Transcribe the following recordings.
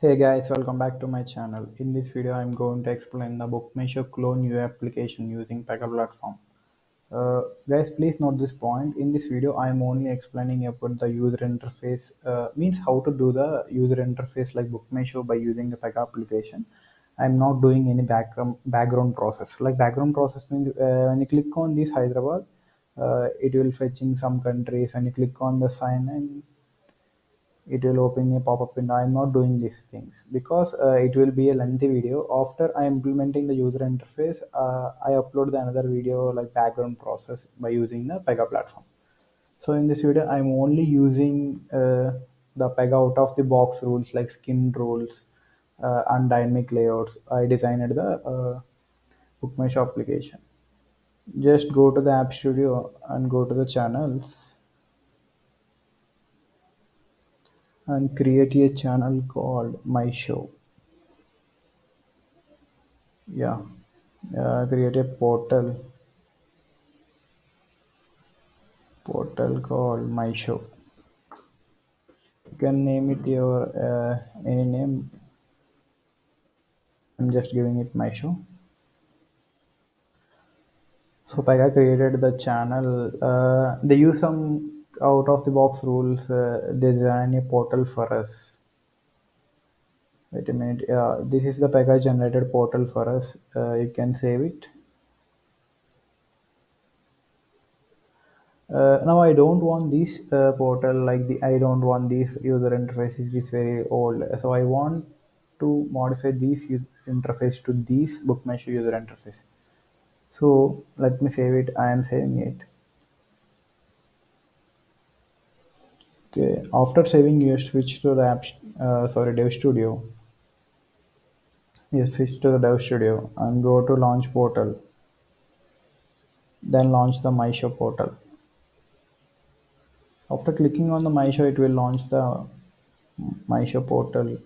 Hey guys, welcome back to my channel. In this video, I'm going to explain the Bookmeasure clone UI application using Pega platform. Guys, please note this point. In this video, I'm only explaining about the user interface, means how to do the user interface like Bookmeasure by using the Pega application. I'm not doing any background process. Like background process means when you click on this Hyderabad, it will fetching some countries. When you click on the sign in, it will open a pop-up window. I'm not doing these things because it will be a lengthy video. After I implementing the user interface, I upload the another video like background process by using the Pega platform. So in this video I'm only using the Pega out of the box rules like skin rules and dynamic layouts. I designed the bookmesh application. Just go to the app studio and go to the channels and create a channel called my show. Yeah, create a portal called my show. You can name it your any name. I'm just giving it my show. So Pega created the channel. They use some out of the box rules. Design a portal for us. Wait a minute. This is the Pega generated portal for us. You can save it. Now I don't want this portal like the I don't want this user interface. It is very old. So I want to modify this interface to this bookmesh user interface. So let me save it. I am saving it. Okay. After saving, you switch to the Dev Studio. You switch to the Dev Studio and go to Launch Portal. Then launch the My Show portal. After clicking on the My Show, it will launch the My Show portal.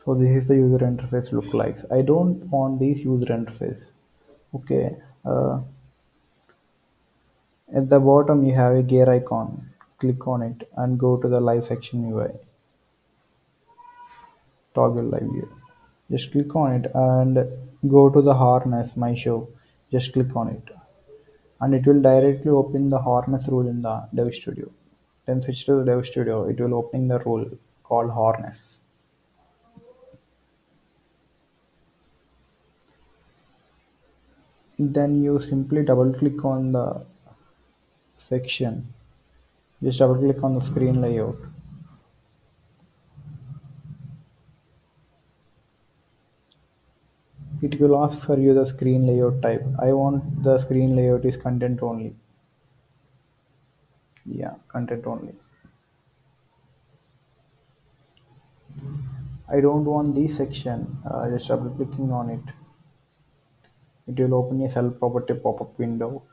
So this is the user interface look like. I don't want this user interface. Okay. At the bottom you have a gear icon. Click on it and go to the live section UI. Toggle live view. Just click on it and go to the harness my show. Just click on it and it will directly open the harness rule in the Dev Studio. Then switch to the Dev Studio. It will open the rule called harness. Then you simply double click on the section. Just double click on the screen layout. It will ask for you the screen layout type. I want the screen layout is content only. Yeah, content only. I don't want this section. Just double clicking on it. It will open a cell property pop-up window.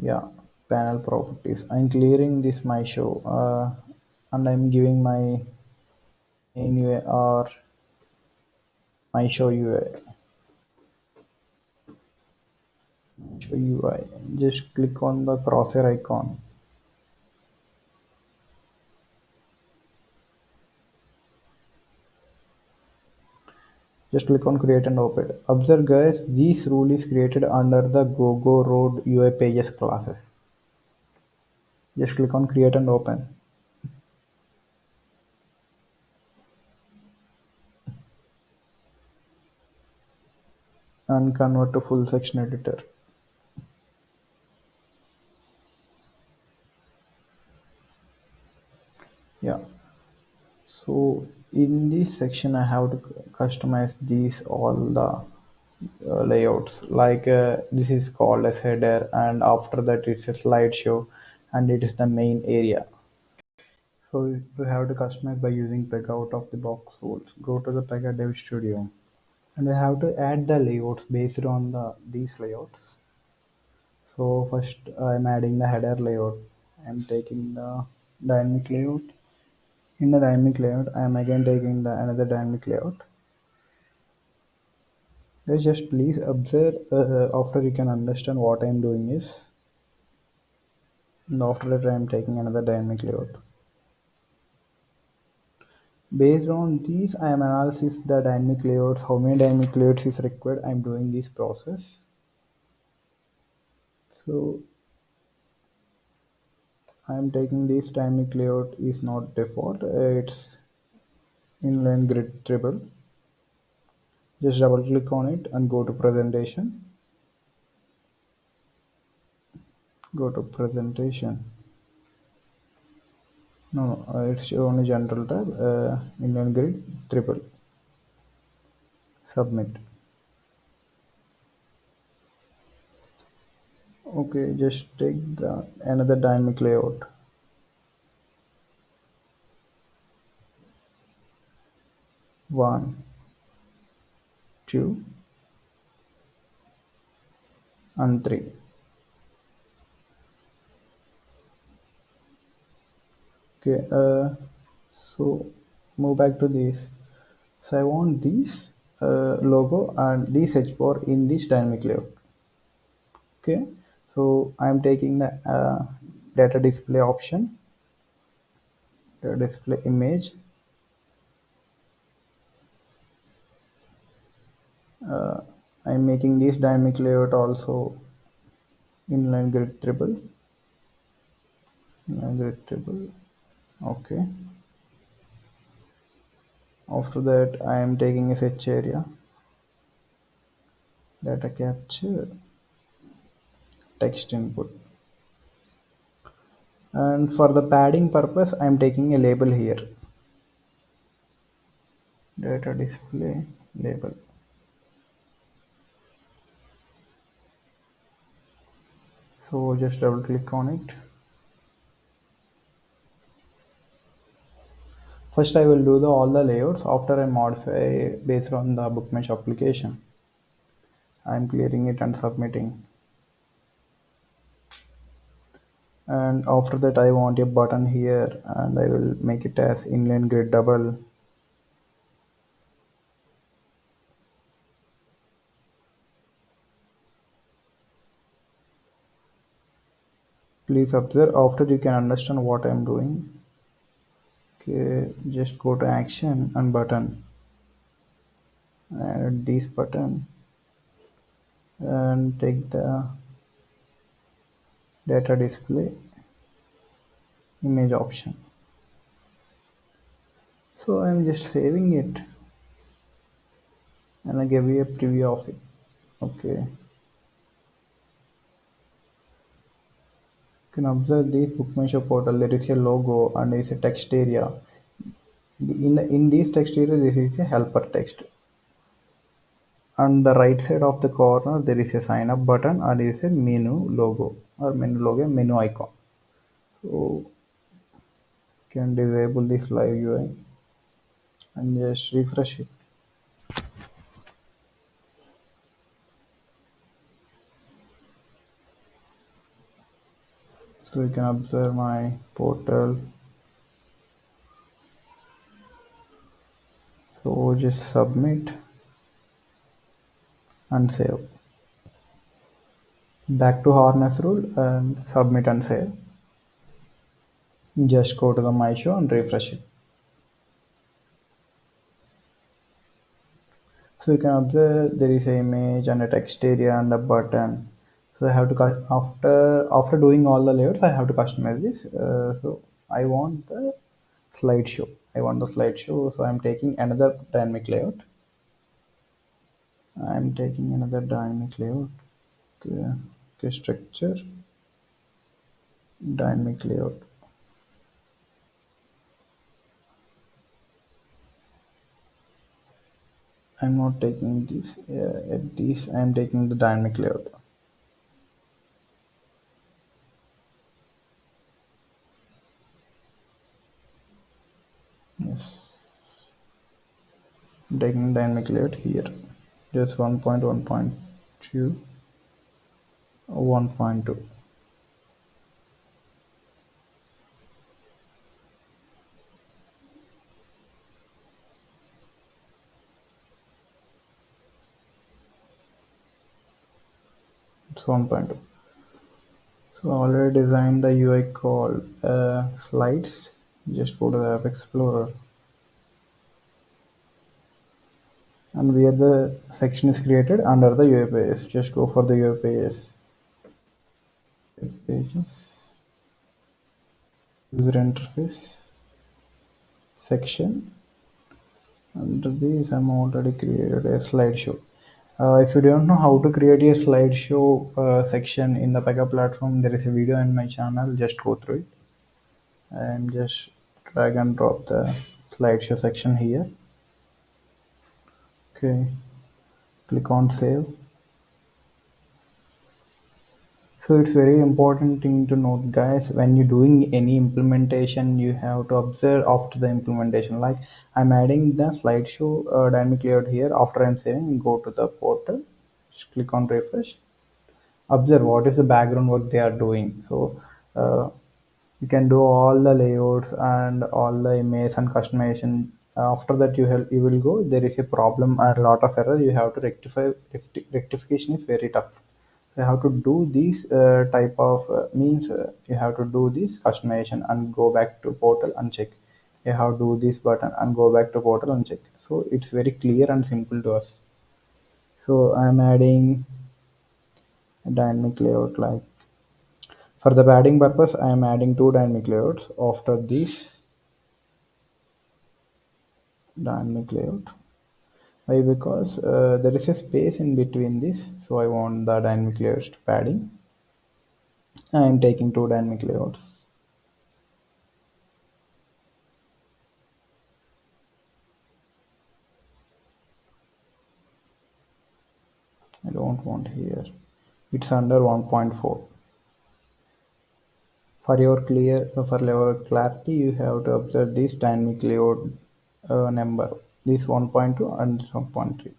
Yeah, panel properties. I'm clearing this my show and I'm giving my main UI or my show UI. Show UI. Just click on the crosshair icon. Just click on create and open. Observe guys, this rule is created under the GoGo Road UI pages classes. Just click on create and open and convert to full section editor. Yeah. So in this section, I have to customize these all the layouts. Like this is called as header, and after that it's a slideshow, and it is the main area. So you have to customize by using Pega out of the box rules. Go to the Pega Dev Studio, and we have to add the layouts based on these layouts. So first I'm adding the header layout. I'm taking the dynamic layout. In the dynamic layout, I am again taking the another dynamic layout. Guys, just please observe after you can understand what I'm doing is, and after that I'm taking another dynamic layout. Based on these, I am analysis the dynamic layouts, how many dynamic layouts is required. I'm doing this process. So I'm taking this dynamic layout is not default, it's inline grid triple. Just double click on it and go to presentation. Go to presentation. No, it's only general tab. Inline grid triple. Submit. Okay, just take the another dynamic layout. One, two, and three. Okay. So move back to this. So I want this logo and this H bar in this dynamic layout. Okay. So I'm taking the data display option, data display image. I'm making this dynamic layout also inline grid triple. Inline grid triple. Okay. After that, I am taking a search area, data capture, text input. And for the padding purpose, I am taking a label here. Data display label. So just double click on it. First I will do all the layouts after I modify based on the bookmesh application. I am clearing it and submitting. And after that I want a button here and I will make it as inline grid double. Please observe after you can understand what I am doing. Okay, just go to action and button. Add this button and take the data display image option. So I'm just saving it and I give you a preview of it. Okay, you can observe this bookmeasure portal. There is a logo and there is a text area. In this text area, there is a helper text. On the right side of the corner, there is a sign up button and there is a menu icon. So you can disable this live UI and just refresh it. So you can observe my portal. So just submit and save. Back to harness rule and submit and save. Just go to the my show and refresh it. So you can observe there is an image and a text area and a button. So I have to after doing all the layouts, I have to customize this. So I want the slideshow. I want the slideshow. So I'm taking another dynamic layout. I'm taking another dynamic layout. Okay, okay, structure, dynamic layout. I'm not taking this. At this, I'm taking the dynamic layout. Yes, I'm taking dynamic layout here. Just 1.1.2, 1.2. It's 1.2. So I already designed the UI called slides. Just go to the App Explorer, and where the section is created under the UI pages. Just go for the UI pages. Web pages, user interface, section. Under this, I'm already created a slideshow. If you don't know how to create a slideshow section in the Pega platform, there is a video in my channel. Just go through it and just drag and drop the slideshow section here. Okay, click on save. So it's very important thing to note, guys. When you're doing any implementation, you have to observe after the implementation. Like I'm adding the slideshow dynamic layout here. After I'm saving, go to the portal, just click on refresh. Observe what is the background work they are doing. So you can do all the layouts and all the image and customization. After that, you will go. There is a problem and a lot of error. You have to rectify. Rectification is very tough. You have to do these type of means. You have to do this customization and go back to portal and check. You have to do this button and go back to portal and check. So it's very clear and simple to us. So I'm adding a dynamic layout. Like for the padding purpose, I am adding two dynamic layouts. After this dynamic layout, why? Because there is a space in between this, so I want the dynamic layouts to padding. I am taking two dynamic layouts. I don't want here. It's under 1.4. For your clarity, you have to observe this dynamic layout number. This 1.2 and this 1.3.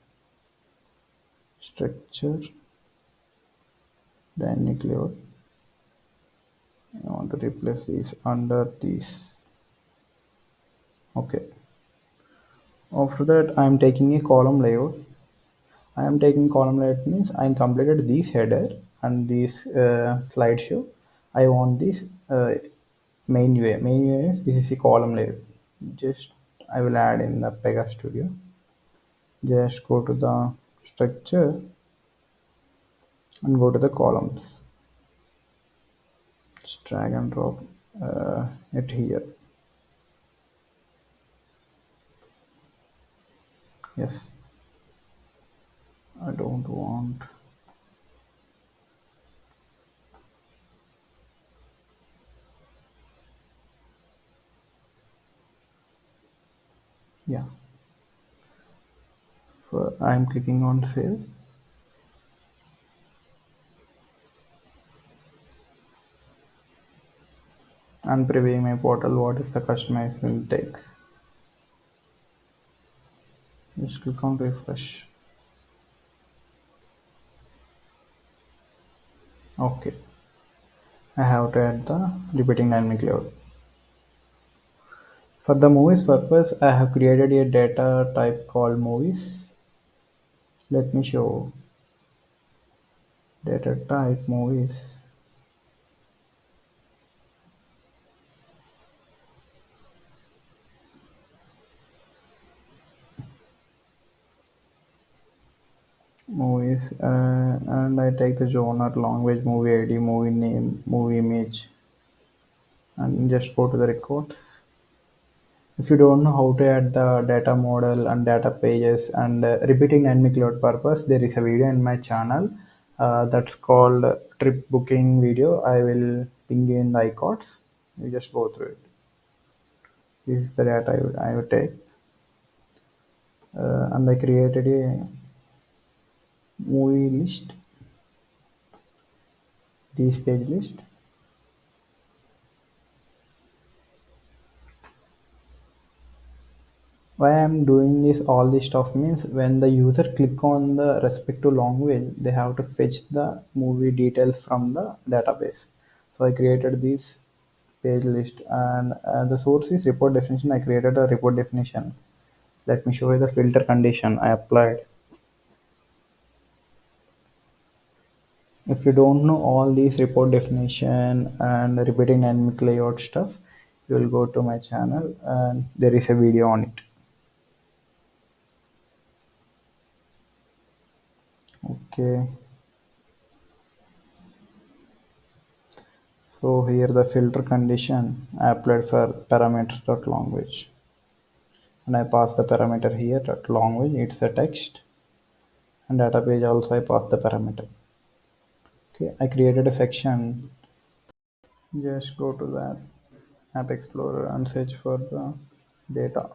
Structure dynamic layout. I want to replace this under this. Okay. After that, I am taking a column layout. I am taking column layout means I completed this header and this slideshow. I want this main UI. Main UI is this is a column layout. Just I will add in the Pega Studio. Just go to the structure and go to the columns. Just drag and drop it here. Yes, I don't want. Yeah, I'm clicking on save. And previewing my portal. What is the customization takes? Just click on refresh. Okay, I have to add the repeating dynamic layout. For the movies purpose, I have created a data type called movies. Let me show data type movies. Movies and I take the genre, language, movie ID, movie name, movie image, and just go to the records. If you don't know how to add the data model and data pages and repeating dynamic layout purpose, there is a video in my channel that's called trip booking video. I will ping you in the icons. You just go through it. This is the data I would take, and I created a movie list, this page list. Why I'm doing this all this stuff means when the user click on the respective language, they have to fetch the movie details from the database. So I created this page list, and the source is report definition. I created a report definition. Let me show you the filter condition I applied. If you don't know all these report definition and repeating dynamic layout stuff, you will go to my channel and there is a video on it. Okay, so here the filter condition I applied for parameter.language, and I pass the parameter here .language. It's a text, and data page also I pass the parameter. Okay, I created a section. Just go to that App Explorer and search for the data.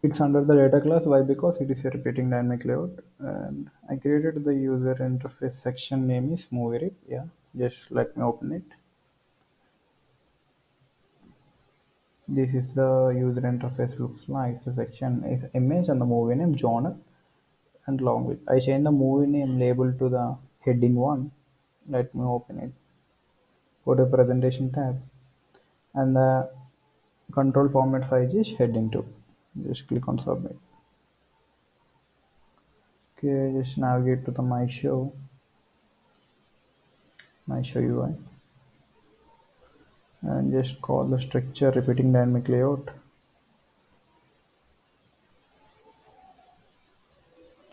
It's under the data class. Why? Because it is a repeating dynamic layout, and I created the user interface section name is movie rip. Yeah, just let me open it. This is the user interface looks like. The section is image and the movie name, genre and language. I changed the movie name label to the heading one. Let me open it. Go to presentation tab, and the control format size is heading 2. Just click on submit. Okay, just navigate to the my show UI, and just call the structure repeating dynamic layout.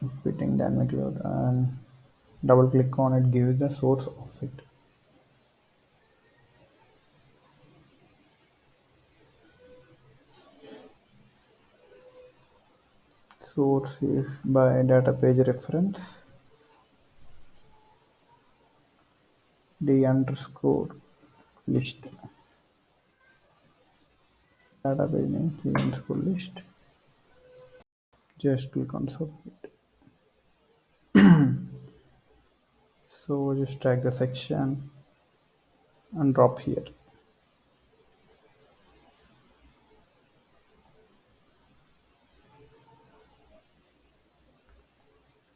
Repeating dynamic layout, and double click on it, give the source of it. Source is by data page reference d underscore list. Data page name d underscore list. Just click on submit. So just drag the section and drop here.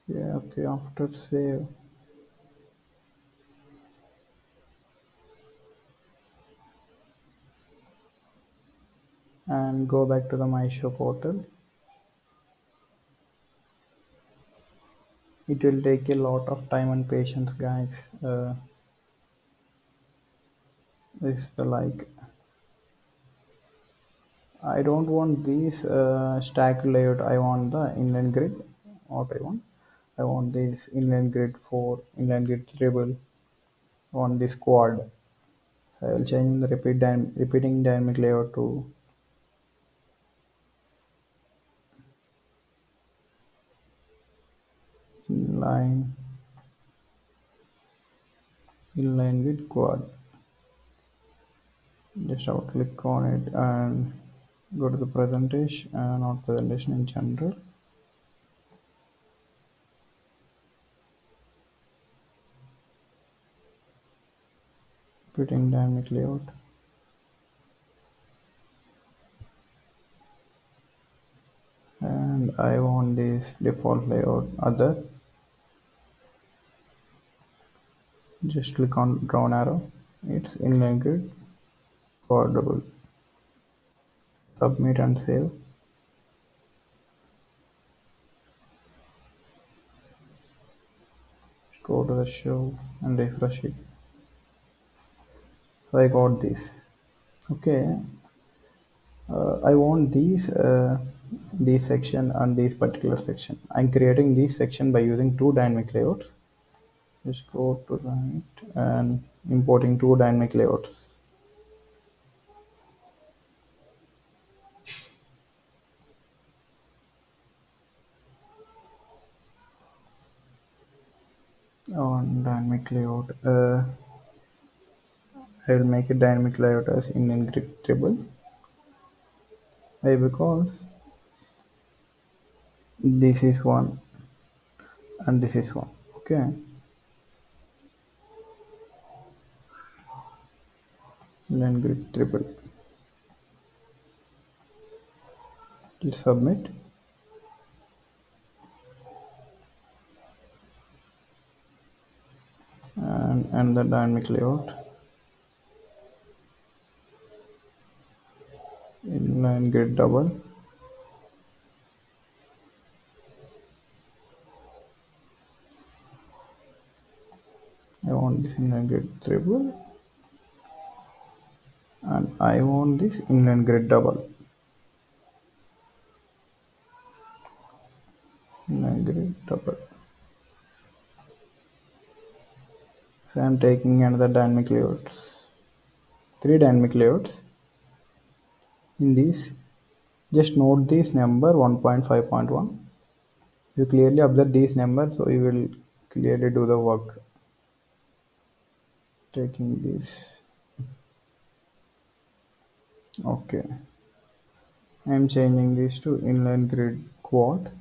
Yeah, okay, after save and go back to the my show portal. It will take a lot of time and patience, guys. Is the like I don't want this stack layout. I want the inline grid. What I want? I want this inline grid 4, inline grid triple. I want this quad. So I will change the repeating dynamic layout to inline inline with quad. Just double click on it and go to the presentation and not presentation in general. Repeating dynamic layout. And I want this default layout other. Just click on down arrow. It's inline grid quad double. Submit and save. Just go to the show and refresh it. So I got this. Okay, I want these section and this particular section. I'm creating this section by using two dynamic layouts. Just go to right and importing two dynamic layouts. On dynamic layout, I will make a dynamic layout as Indian grid table. Why? Because this is one and this is one. Okay, Indian grid triple. Let's submit. And the dynamic layout inline grid double. this inline grid triple, and I want this inline grid double. Inline grid double. So I'm taking another dynamic layouts. Three dynamic layouts. In this, just note this number 1.5.1. You clearly observe these numbers, so you will clearly do the work. Taking this. Okay. I'm changing this to inline grid quad.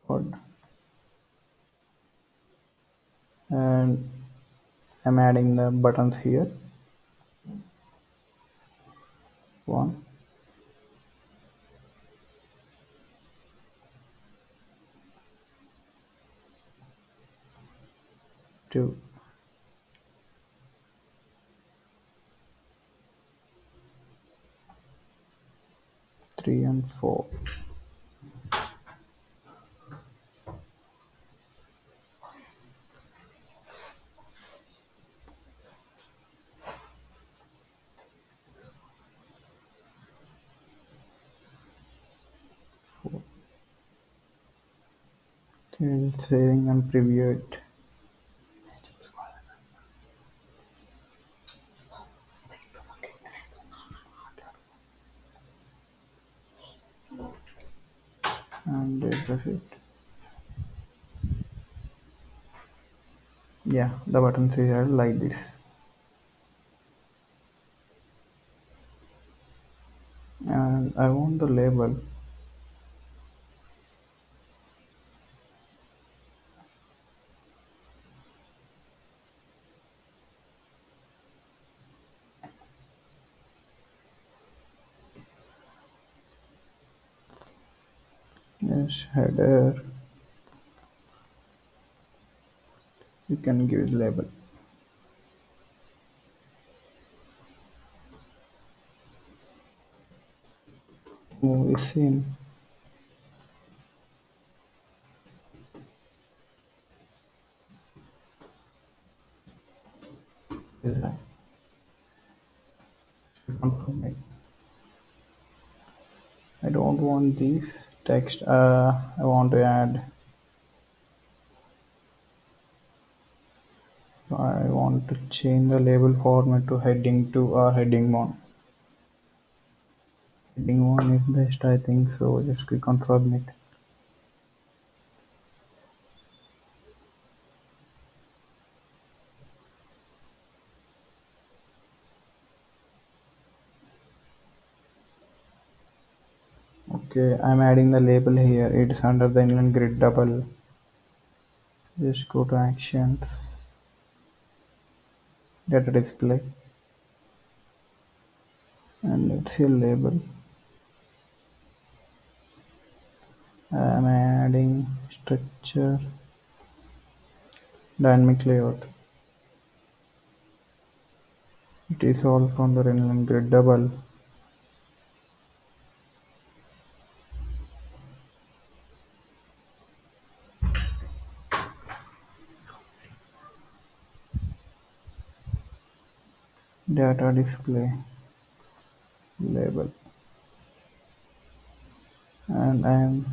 Quad. And I'm adding the buttons here. One, two, three, and four. 4. Okay, saving and preview it. And that's it. Yeah, the buttons are like this. And I want the label. Yes, header. You can give it label. Movie scene. Design. Confirm it. I don't want this text. I want to add. I want to change the label format to heading 2 or heading 1. Heading 1 is best, I think so. Just click on submit. Okay, I'm adding the label here. It's under the inline grid double. Just go to actions, data display, and let's see label. I'm adding structure, dynamic layout. It is all from the inline grid double. Data display, label, and I'm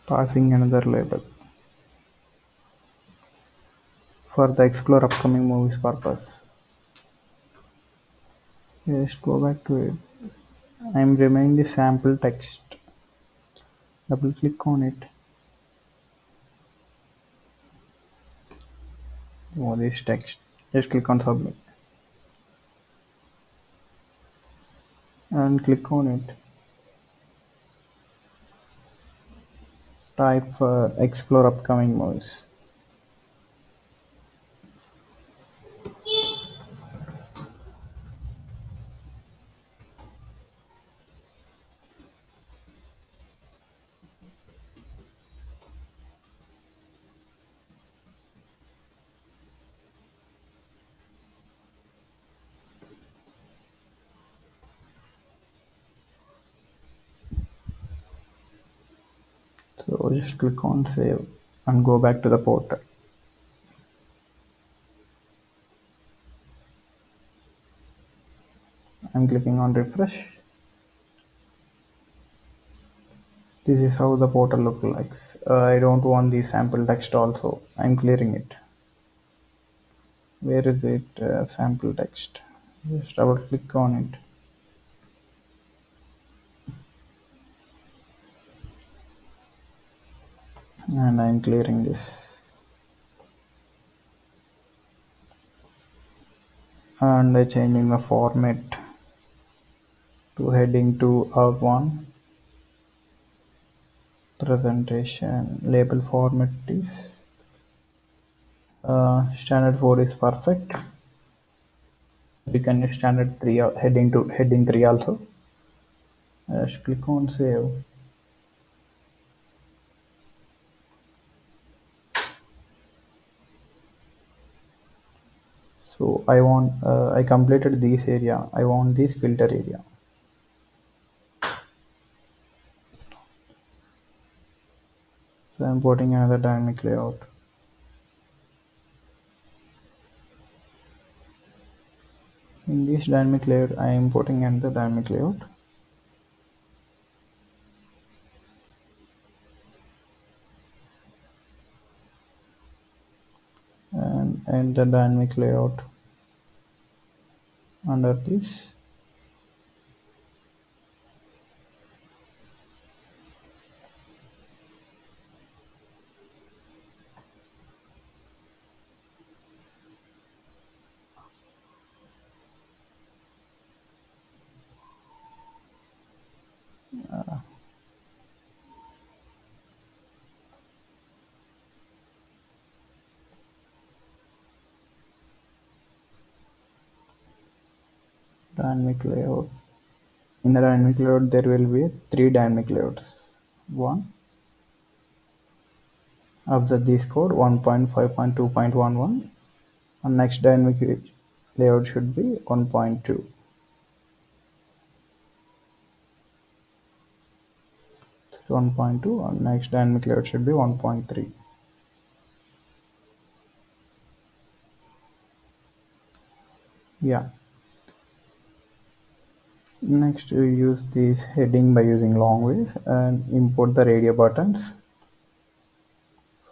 passing another label for the explore upcoming movies purpose. Just go back to it. I'm removing the sample text. Double click on it. Oh, this text. Just click on submit and click on it. Type explore upcoming movies. So just click on save and go back to the portal. I'm clicking on refresh. This is how the portal looks like. I don't want the sample text also. I'm clearing it. Where is it? Sample text. Just double click on it. And I'm clearing this. And changing the format to heading to one presentation label format is standard 4 is perfect. We can use standard 3 heading to heading 3 also. Just click on save. So I completed this area. I want this filter area. So I'm putting another dynamic layout. In this dynamic layout, I am putting another dynamic layout. And the dynamic layout under this. Dynamic layout. In the dynamic layout, there will be three dynamic layouts. One, observe this code 1.5.2.11, and next dynamic layout should be 1.2. 1.2 and next dynamic layout should be 1.3. Yeah. Next, we use this heading by using long ways and import the radio buttons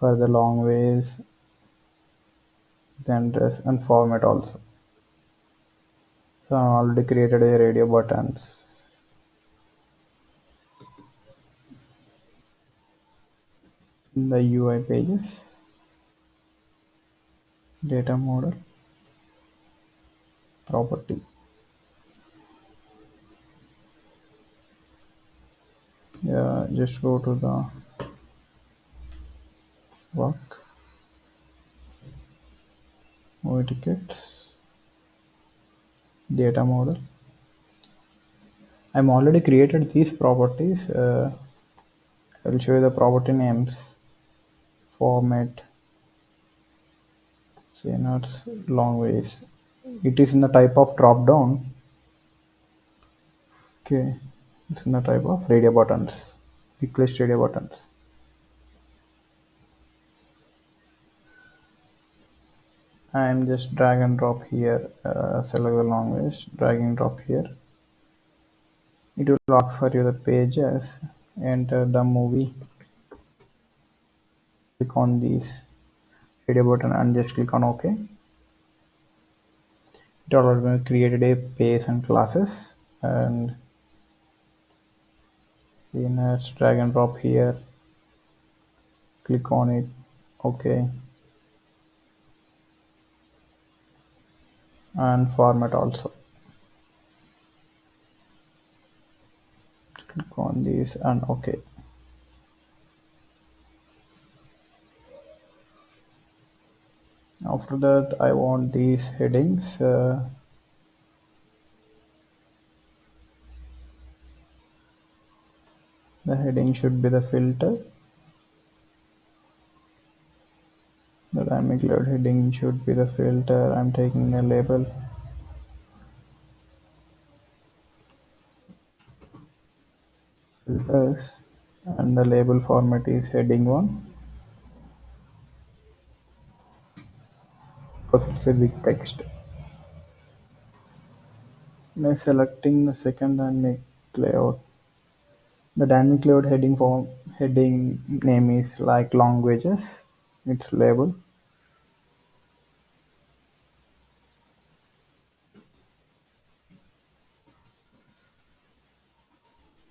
for the long ways, genders, and format also. So I already created a radio buttons. In the UI pages, data model, property. Yeah, just go to the work, movie tickets, data model. I'm already created these properties. I'll show you the property names, format, Synapse, long ways. It is in the type of drop down. Okay, it's in the type of radio buttons, request radio buttons. I'm just drag and drop here, select the long ways, drag and drop here. It will ask for you the pages, enter the movie, click on this radio button and just click on OK. It already created a page and classes, and let's drag and drop here, click on it, OK, and format also. Click on this and OK. After that, I want these headings. The heading should be the filter. The dynamic layout heading should be the filter. I'm taking a label. Filters. and the label format is heading 1 because it's a big text. By selecting the second dynamic layout, the dynamic layout heading name is like languages. Its label.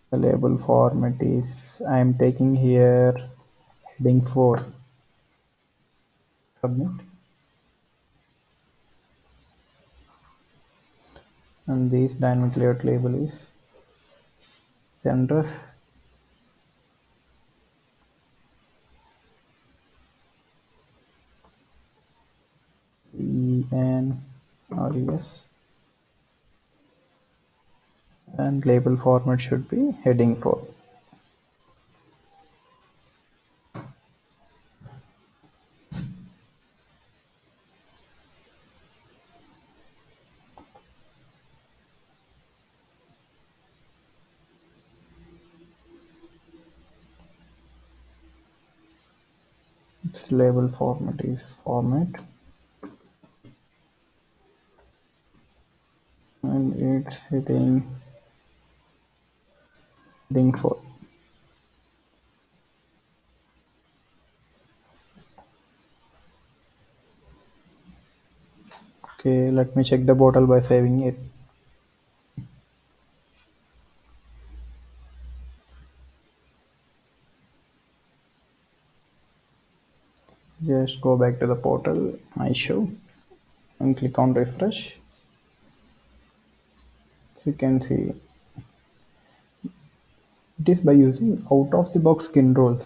The label format is I am taking here heading 4. Submit. And this dynamic layout label is centers CNRES, and label format should be heading 4. Its label format is format, and it's heading 4. Okay, let me check the portal by saving it. Just go back to the portal, my show, and click on refresh. So you can see it is by using out of the box skin roles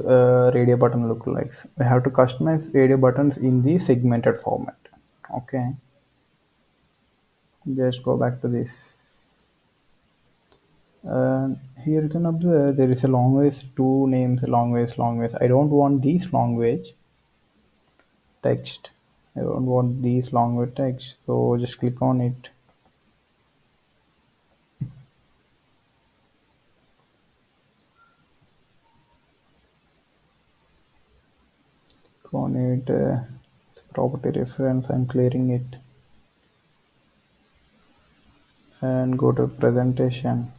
radio button lookalikes. We have to customize radio buttons in the segmented format. Okay, just go back to this. Here you can observe there is a language, two names, language. I don't want these language text. I don't want these language text. So just click on it. Click on it. Property reference. I'm clearing it. And go to presentation.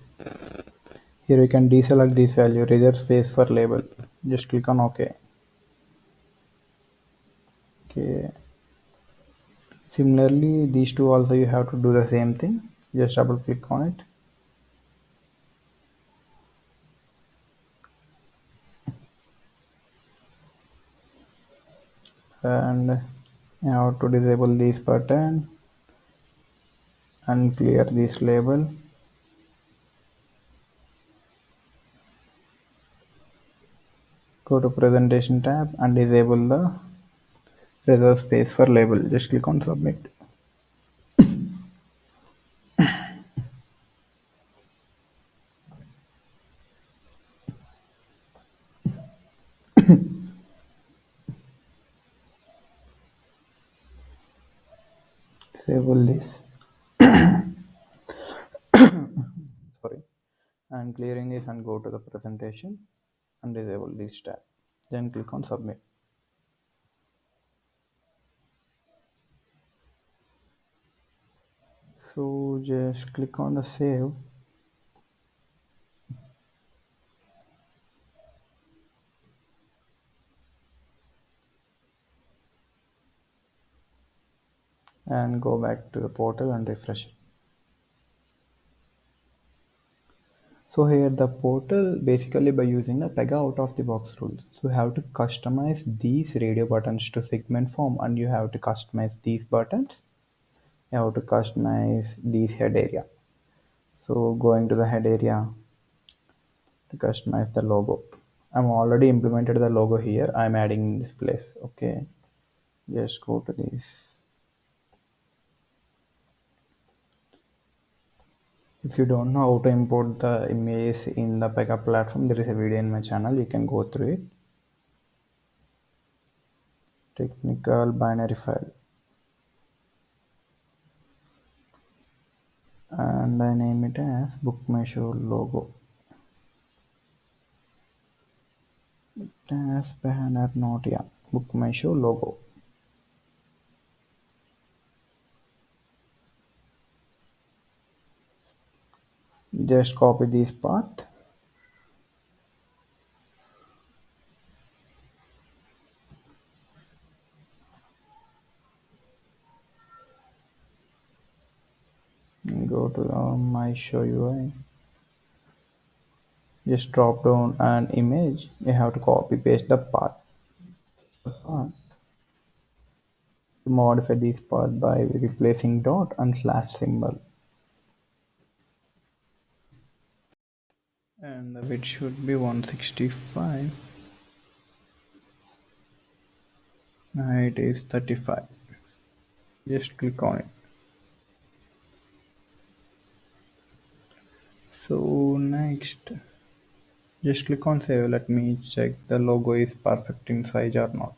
Here you can deselect this value, reserve space for label. Just click on OK. Okay. Similarly, these two also you have to do the same thing. Just double click on it. And you have to disable this button and clear this label. Go to presentation tab and disable the reserve space for label. Just click on submit. Disable this. Sorry. And clearing this and go to the presentation and disable this tab. Then click on submit. So just click on the save. And go back to the portal and refresh it. So here the portal basically by using the Pega out of the box rules. So you have to customize these radio buttons to segment form, and you have to customize these buttons. You have to customize these head area. So going to the head area to customize the logo. I'm already implemented the logo here. I'm adding this place. Okay. Just go to this. If you don't know how to import the images in the Pega platform, there is a video in my channel. You can go through it. Technical binary file. And I name it as book measure logo. As banner not, yeah. Book my show logo. Just copy this path. Go to my show UI. Just drop down an image. You have to copy paste the path. To modify this path by replacing dot and slash symbol. And the width should be 165. Height is 35. Just click on it. So next, just click on save. Let me check the logo is perfect in size or not.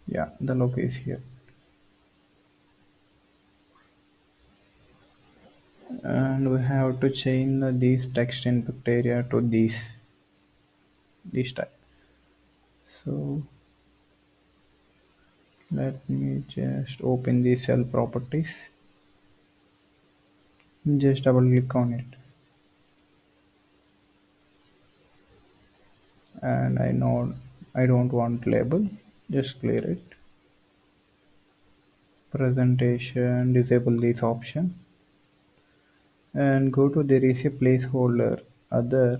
Yeah, the logo is here. And we have to change this text input area to this type. So let me just open the cell properties. Just double click on it. And I know I don't want label. Just clear it. Presentation, disable this option. And go to there is a placeholder other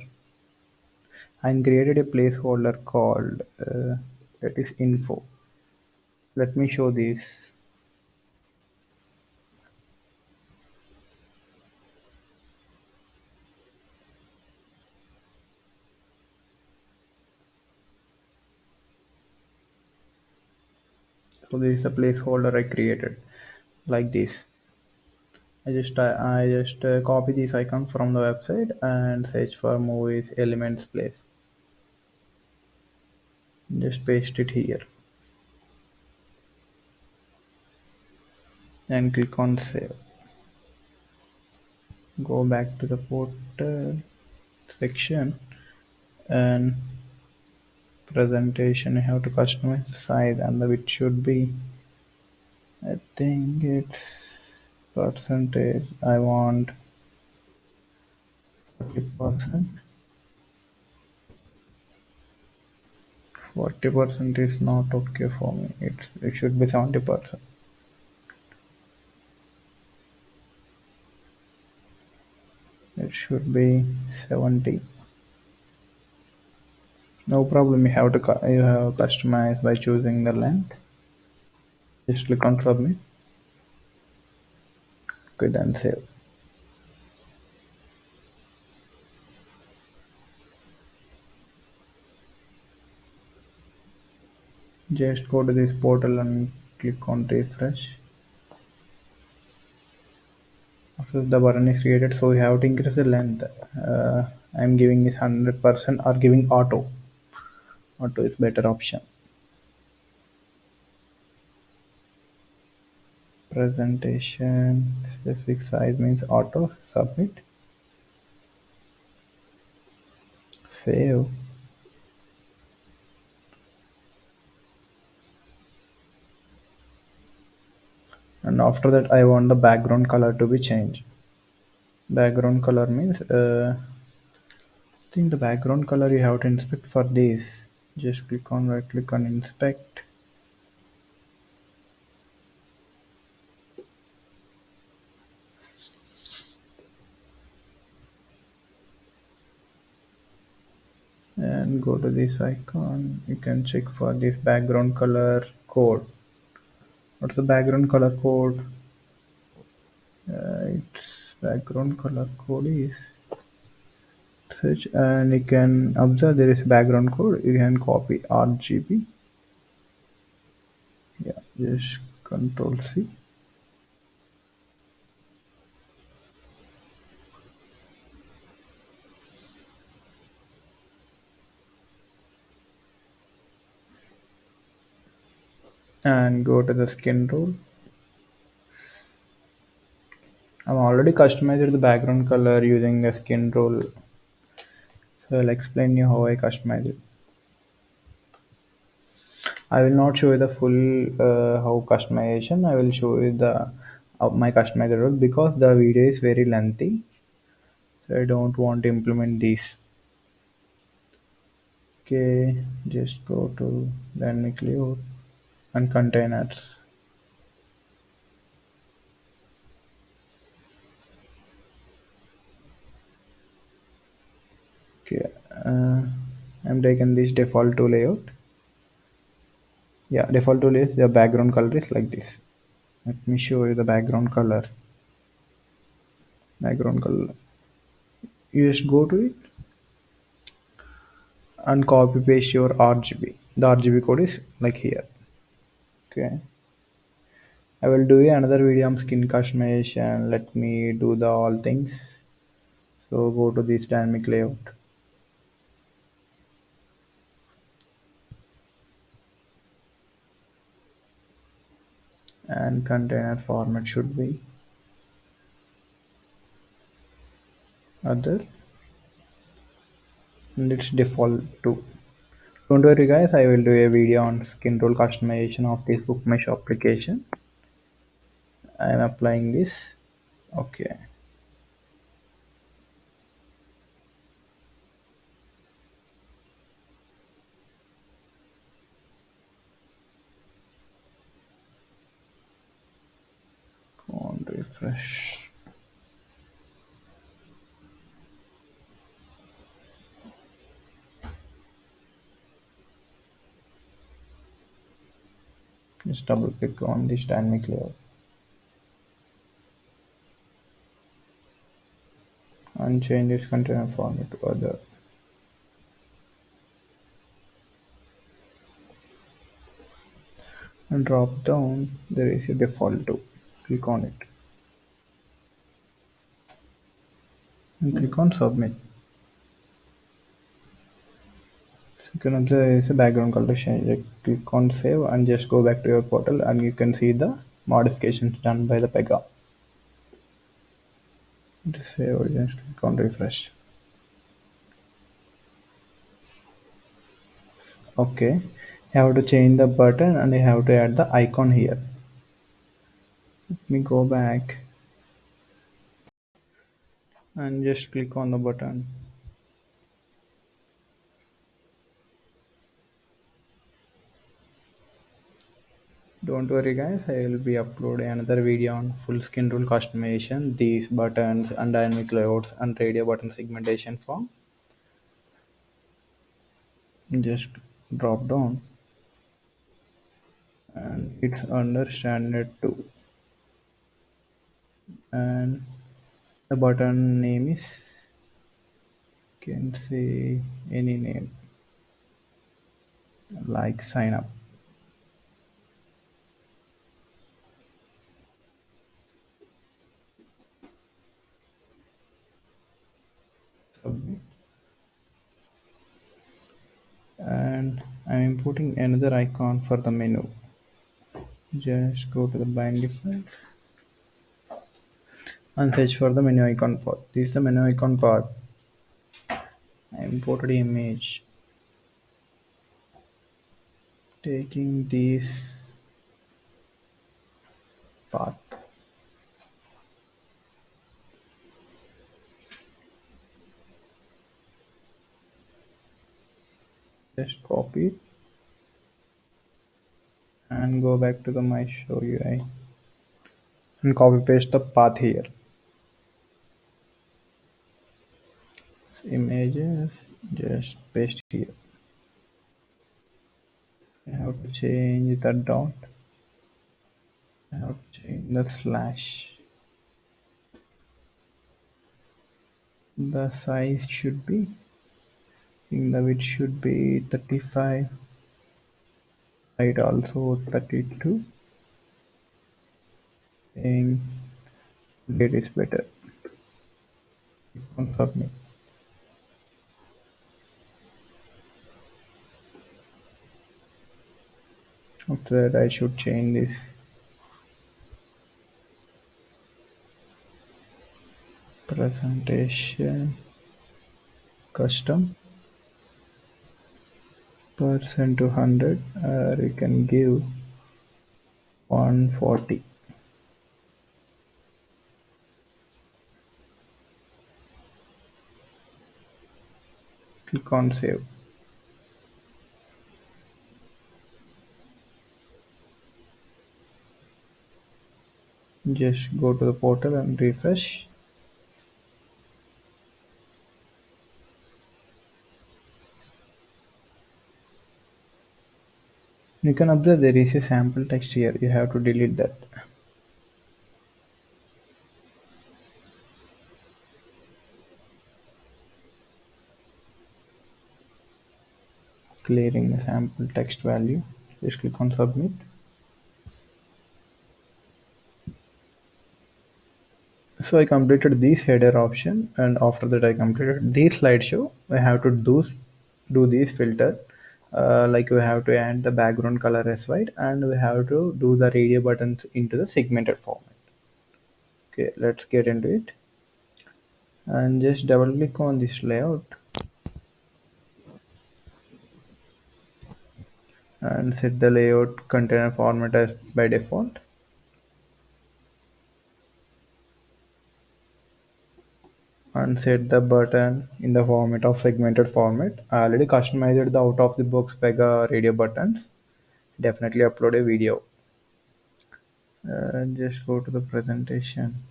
and created a placeholder called that is info. Let me show this. So this is a placeholder I created like this. I just copy this icon from the website and search for movies elements place. Just paste it here and click on save. Go back to the portal section and presentation. You have to customize the size and the width should be, I think it's percentage. I want 40%. 40% is not okay for me. It should be 70%. It should be 70. No problem. You have customize by choosing the length. Just click on submit. Okay, then save. Just go to this portal and click on refresh. After the button is created, so you have to increase the length. I'm giving it 100% or giving auto. Auto is better option. Presentation specific size means auto. Submit. Save. And after that, I want the background color to be changed. Background color means I think the background color you have to inspect for this. Just click on right click on inspect. And go to this icon. You can check for this background color code. What's the background color code? Its background color code is such, and you can observe there is background code. You can copy RGB. Yeah, just Control C. and go to the skin rule. I'm already customized the background color using the skin rule. So I'll explain you how I customize it. I will not show you the full how customization. I will show you the my customizer rule because the video is very lengthy. So I don't want to implement these. Okay, just go to dynamic layout and containers. Okay, I'm taking this default to layout. Yeah, default tool is the background color is like this. Let me show you the background color. Background color. You just go to it and copy paste your RGB. The RGB code is like here. Okay. I will do another video on skin customization. Let me do the all things. So go to this dynamic layout and container format should be other and it's default to. Don't worry guys, I will do a video on skin role customization of this book mesh application. I am applying this. Okay. On refresh. Just double click on this dynamic layout and change this container format to other and drop down there is a default to. Click on it and click on submit. So you can observe there is a background color change. Click on save and just go back to your portal and you can see the modifications done by the Pega. Just save or just click on refresh. Okay, you have to change the button and you have to add the icon here. Let me go back and just click on the button. Don't worry guys, I will be uploading another video on full skin rule customization, these buttons and dynamic layouts and radio button segmentation form. Just drop down and it's under standard 2 and the button name is can say any name like sign up. Submit. And I'm importing another icon for the menu. Just go to the bind default and search for the menu icon path. This is the menu icon path. I imported image. Taking this path. Just copy it and go back to the my show UI and copy paste the path here. Images, just paste here. I have to change the dot. I have to change the slash. The size should be, I think the width should be 35. Height also 32. Saying date is better. Click on submit. After that I should change this presentation custom percent to 100, you can give 140. Click on save. Just go to the portal and refresh. You can observe there is a sample text here. You have to delete that. Clearing the sample text value. Just click on submit. So I completed this header option, and after that I completed this slideshow. I have to do this filter. Like we have to add the background color as white, and we have to do the radio buttons into the segmented format. Okay, let's get into it. And just double click on this layout and set the layout container format as by default. And set the button in the format of segmented format. I already customized the out of the box Pega radio buttons. Definitely upload a video. Just go to the presentation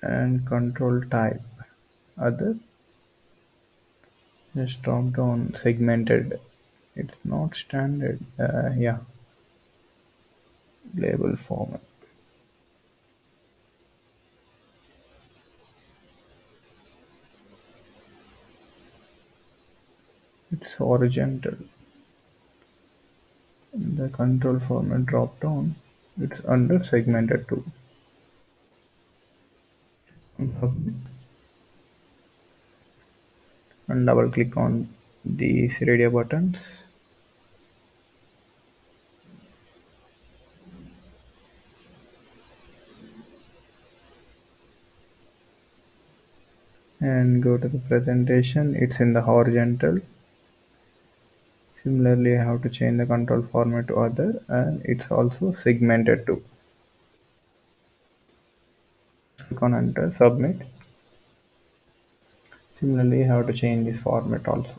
and control type other. Just drop down segmented. It's not standard. Yeah, label format. It's horizontal. In the control format drop down, it's under segmented too. And double click on these radio buttons and go to the presentation. It's in the horizontal. Similarly, I have to change the control format to other, and it's also segmented too. Click on enter, submit. Similarly, I have to change this format also.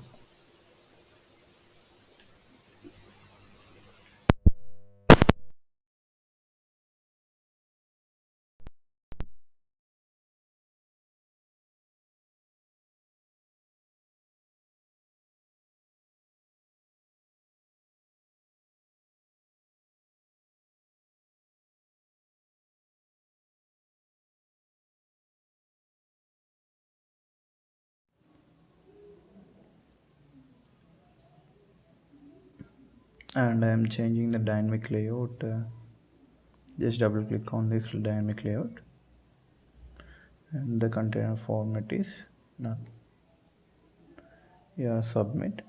And I am changing the dynamic layout. Just double click on this dynamic layout, and the container format is none. Yeah, submit.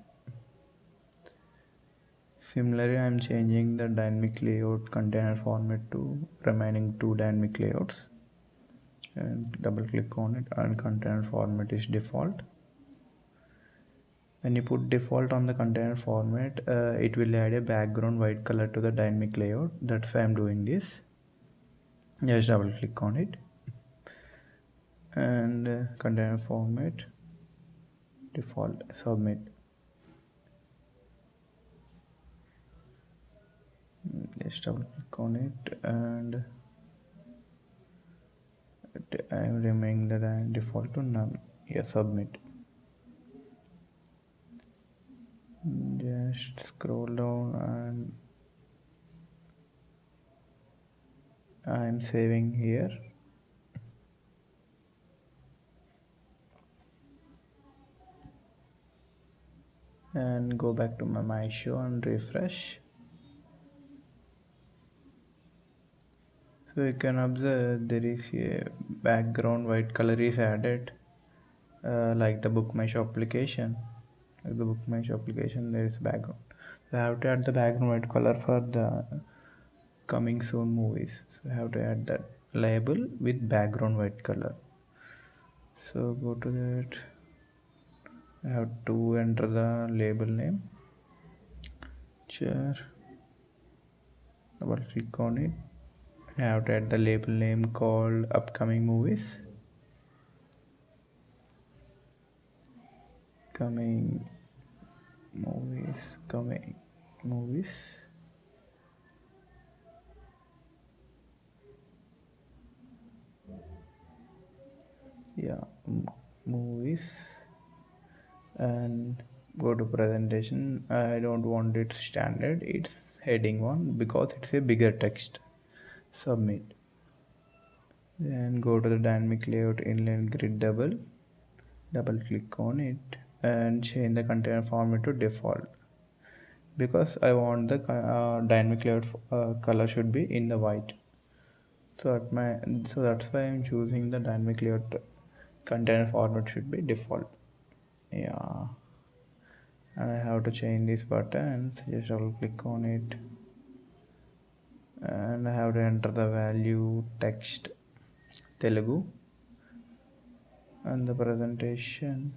Similarly, I am changing the dynamic layout container format to remaining two dynamic layouts, and double click on it, and container format is default. When you put default on the container format, it will add a background white color to the dynamic layout. That's why I'm doing this. Just double click on it, and container format default, submit. Just double click on it, and I'm remaining the default to none. Yeah, submit. Just scroll down, and I'm saving here. And go back to my show and refresh. So you can observe there is a background white color is added, like the book mesh application. Like the book mesh application, there is background. So I have to add the background white color for the coming soon movies. So I have to add that label with background white color. So go to that. I have to enter the label name. Share. Double click on it. I have to add the label name called upcoming movies. Coming movies. Coming movies. Yeah, movies. And go to presentation. I don't want it standard, it's heading one because it's a bigger text. Submit. Then go to the dynamic layout inline grid double click on it and change the container format to default because I want the dynamic layout color should be in the white. So that's why I'm choosing the dynamic layout container format should be default. Yeah, and I have to change these buttons. Just double click on it and I have to enter the value text Telugu and the presentation.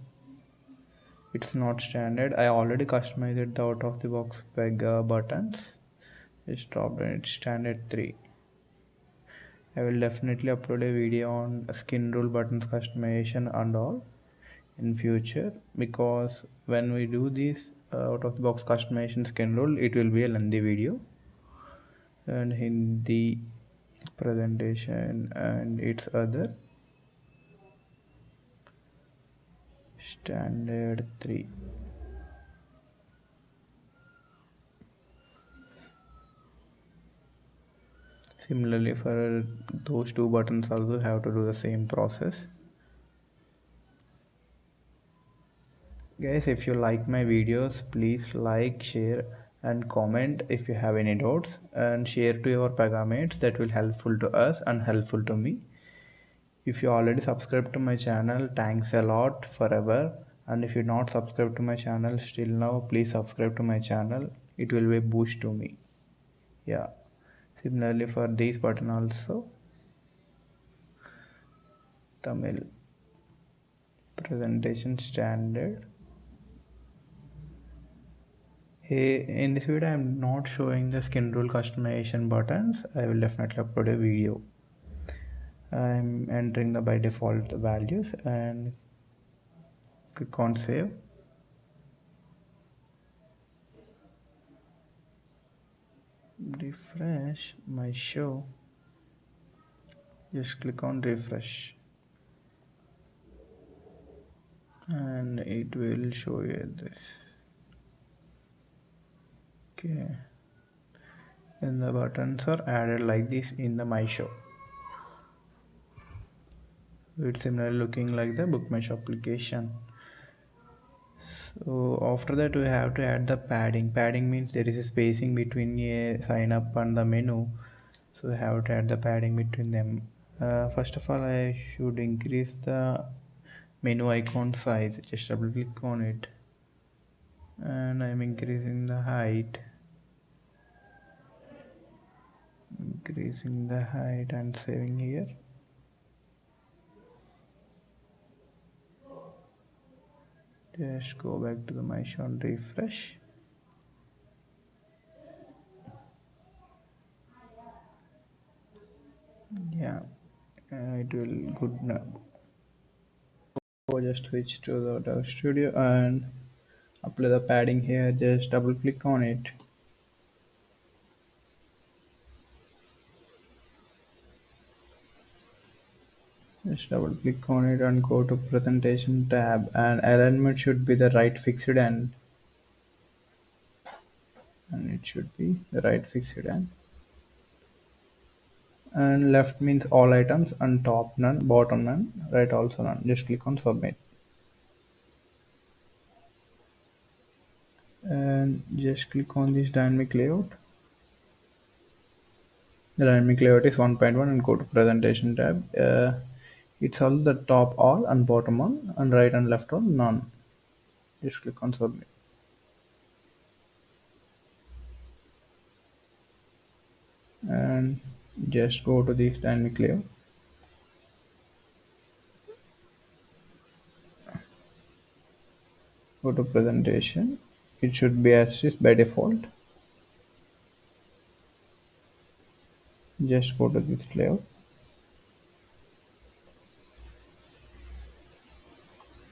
It's not standard. I already customized the out of the box Pega buttons. Just drop it standard 3. I will definitely upload a video on skin rule buttons customization and all in future because when we do this out of the box customization skin rule it will be a lengthy video and Hindi presentation and its other standard 3. Similarly for those two buttons also have to do the same process. Guys, if you like my videos, please like, share and comment if you have any doubts and share to your Pega mates. That will helpful to us and helpful to me. If you already subscribed to my channel, thanks a lot forever. And if you're not subscribed to my channel still now, please subscribe to my channel. It will be a boost to me. Yeah. Similarly for this button also, Tamil presentation standard. Hey, in this video I am not showing the skin rule customization buttons. I will definitely upload a video. I am entering the by default values and click on save. Refresh my show. Just click on refresh and it will show you this. Okay, and the buttons are added like this in the my show. It's similarly looking like the bookmesh application. So after that we have to add the padding means there is a spacing between a sign up and the menu, so we have to add the padding between them. First of all I should increase the menu icon size. Just double click on it and I'm increasing the height and saving here. Just go back to the my show and refresh. Yeah, it will good now. So just switch to the Dove Studio and apply the padding here. Just double click on it. Just double click on it and go to presentation tab and alignment should be the right fixed end, and it should be the right fixed end. And left means all items and top none, bottom none, right also none. Just click on submit and just click on this dynamic layout. The dynamic layout is 1.1 and go to presentation tab. It's all the top all and bottom one and right and left all none. Just click on submit. and just go to this dynamic layout. Go to presentation. It should be as is by default. Just go to this layout.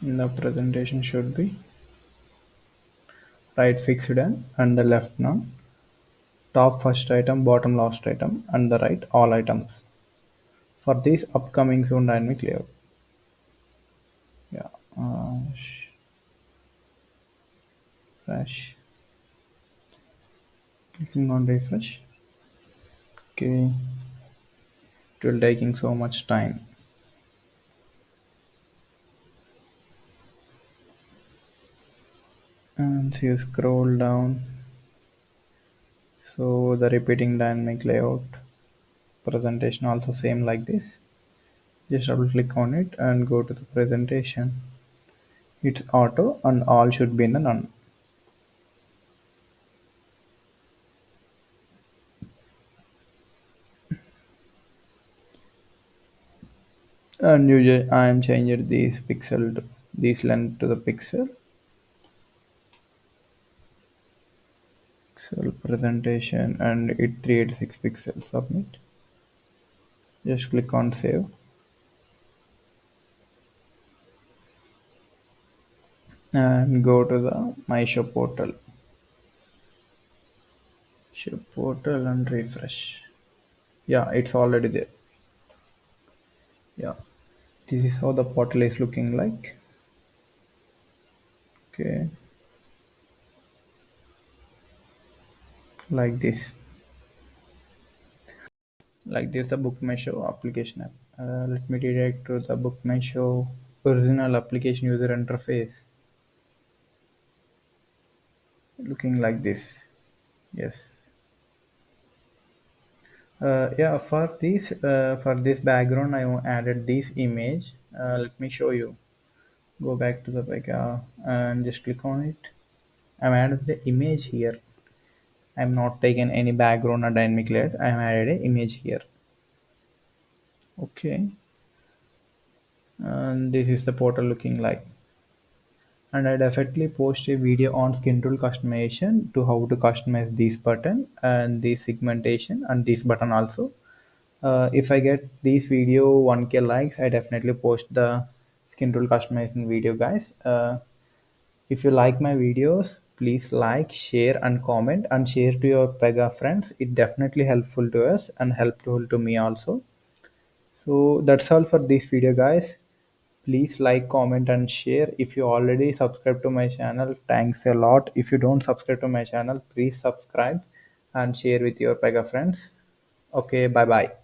The presentation should be right fixed and the left none, top first item, bottom last item, and the right all items. For this upcoming soon dynamic layout. Yeah. Refresh. Clicking on refresh. Okay. It will taking so much time. And so you scroll down. So the repeating dynamic layout presentation also same like this. Just double click on it and go to the presentation. It's auto and all should be in the none. And I am changing this pixel to this length to the pixel presentation and it 386 pixels. Submit. Just click on save and go to the my shop portal. Shop portal and refresh. Yeah, it's already there. Yeah, this is how the portal is looking like. Okay, like this. Like this, the book my show application app. Let me direct to the book my show original application user interface. Looking like this. Yes. Yeah, for this background, I added this image. Let me show you. Go back to the Pega and just click on it. I've added the image here. I'm not taken any background or dynamic layer. I have added an image here. Okay, and this is the portal looking like. And I definitely post a video on skin tool customization to how to customize this button and this segmentation and this button also. If I get this video 1k likes, I definitely post the skin tool customization video, guys. If you like my videos, please like, share, and comment, and share to your Pega friends. It definitely helpful to us and helpful to me also. So that's all for this video, guys. Please like, comment, and share. If you already subscribe to my channel, thanks a lot. If you don't subscribe to my channel, please subscribe and share with your Pega friends. Okay, bye bye.